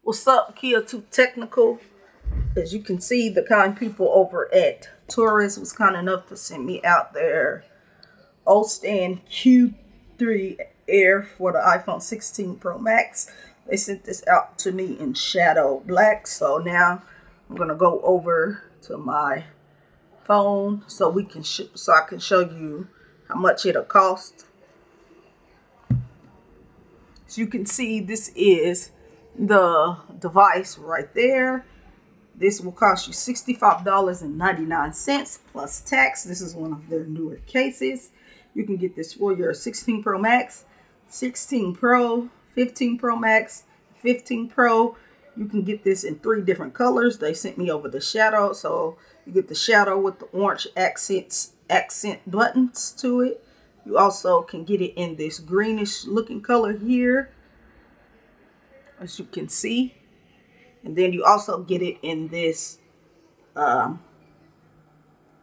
What's up, Kia Too Technical? As you can see, the kind people over at Torras was kind enough to send me out their Ostand Q3 Air for the iPhone 16 Pro Max. They sent this out to me in shadow black. So now I'm gonna go over to my phone so we can so I can show you how much it'll cost. As you can see, this is the device right there. This will cost you $65.99 plus tax. This is one of their newer cases. You can get this for your 16 Pro Max, 16 Pro, 15 Pro Max, 15 Pro. You can get this in 3 different colors. They sent me over the shadow, so you get the shadow with the orange accent buttons to it. You also can get it in this greenish looking color here, as you can see. And then you also get it in this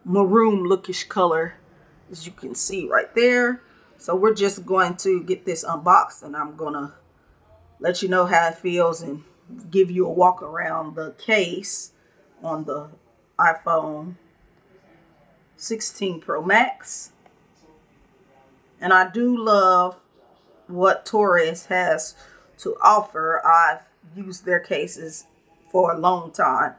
maroon lookish color, as you can see right there. So we're just going to get this unboxed, and I'm gonna let you know how it feels and give you a walk around the case on the iPhone 16 Pro Max. And I do love what Torras has to offer. I've used their cases for a long time,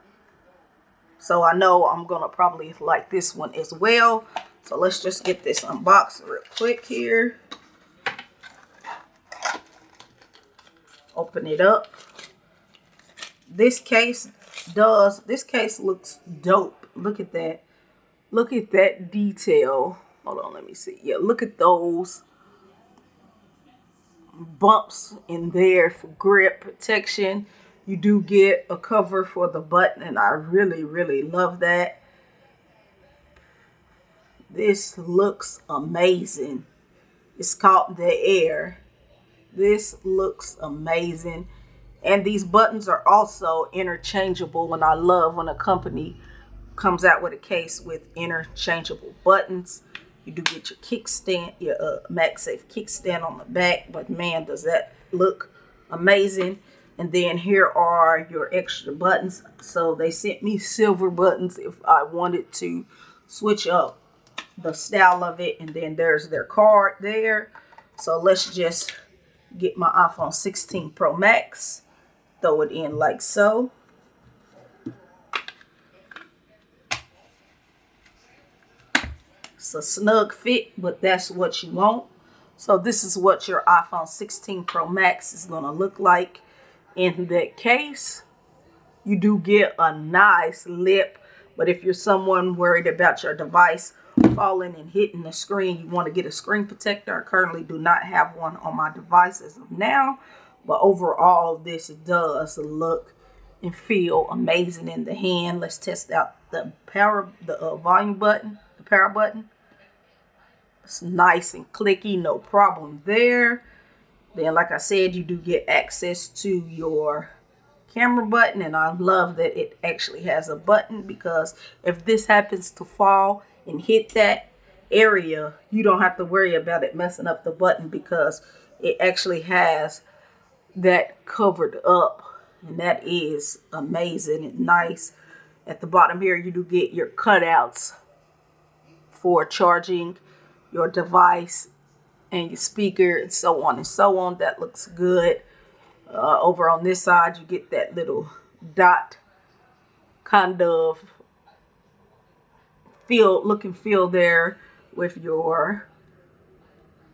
so I know I'm gonna probably like this one as well. So let's just get this unboxed real quick here. Open it up. This case looks dope. Look at that. Look at that detail. Hold on, let me see. Yeah, look at those bumps in there for grip protection. You do get a cover for the button, and I really love that. This looks amazing. It's called the Air. This looks amazing. And these buttons are also interchangeable, and I love when a company comes out with a case with interchangeable buttons. You do get your kickstand, your MagSafe kickstand on the back, but man, does that look amazing. And then here are your extra buttons. So they sent me silver buttons if I wanted to switch up the style of it. And then there's their card there. So let's just get my iPhone 16 Pro Max, throw it in like so. It's a snug fit, but that's what you want. So this is what your iPhone 16 Pro Max is going to look like in that case. You do get a nice lip, but if you're someone worried about your device falling and hitting the screen, you want to get a screen protector. I currently do not have one on my device as of now, but overall this does look and feel amazing in the hand. Let's test out the volume button, the power button. It's nice and clicky, no problem there. Then, like I said, you do get access to your camera button, and I love that it actually has a button, because if this happens to fall and hit that area, you don't have to worry about it messing up the button, because it actually has that covered up, and that is amazing and nice. At the bottom here, you do get your cutouts for charging your device and your speaker and so on and so on. That looks good. Over on this side, you get that little dot kind of look and feel there with your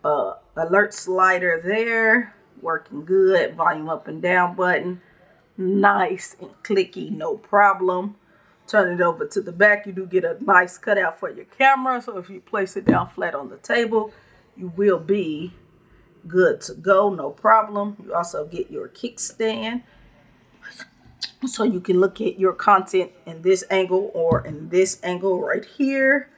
alert slider there, working good. Volume up and down button, nice and clicky, no problem. Turn it over to the back, you do get a nice cutout for your camera, so if you place it down flat on the table, you will be good to go, no problem. You also get your kickstand, so you can look at your content in this angle or in this angle right here.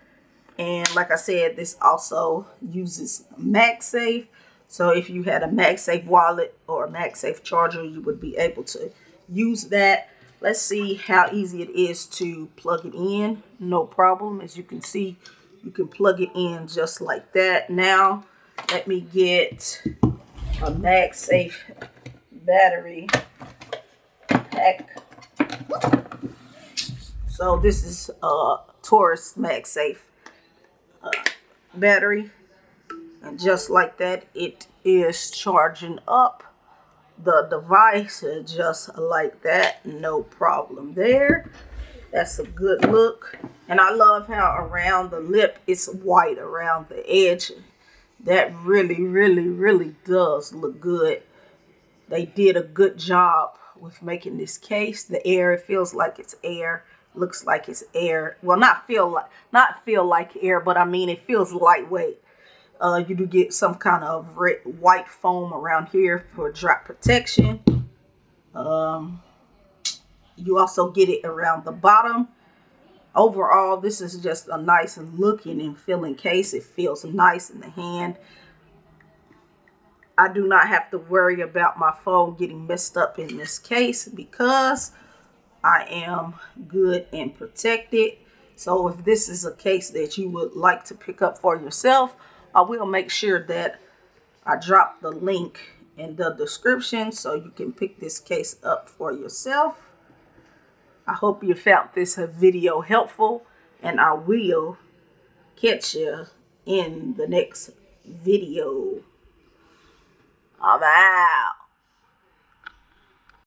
And like I said, this also uses MagSafe, so if you had a MagSafe wallet or a MagSafe charger, you would be able to use that. Let's see how easy it is to plug it in. No problem. As you can see, you can plug it in just like that. Now, let me get a MagSafe battery back. So this is Torras MagSafe battery, and just like that, it is charging up the device just like that. No problem there. That's a good look. And I love how around the lip it's white around the edge. That really does look good. They did a good job with making this case. The air, it feels like it's air. Looks like it's air. Well, not feel like air, but I mean it feels lightweight. You do get some kind of white foam around here for drop protection. You also get it around the bottom. Overall, this is just a nice looking and feeling case. It feels nice in the hand. I do not have to worry about my phone getting messed up in this case because I am good and protected. So if this is a case that you would like to pick up for yourself, I will make sure that I drop the link in the description so you can pick this case up for yourself. I hope you found this video helpful, and I will catch you in the next video. I'm out.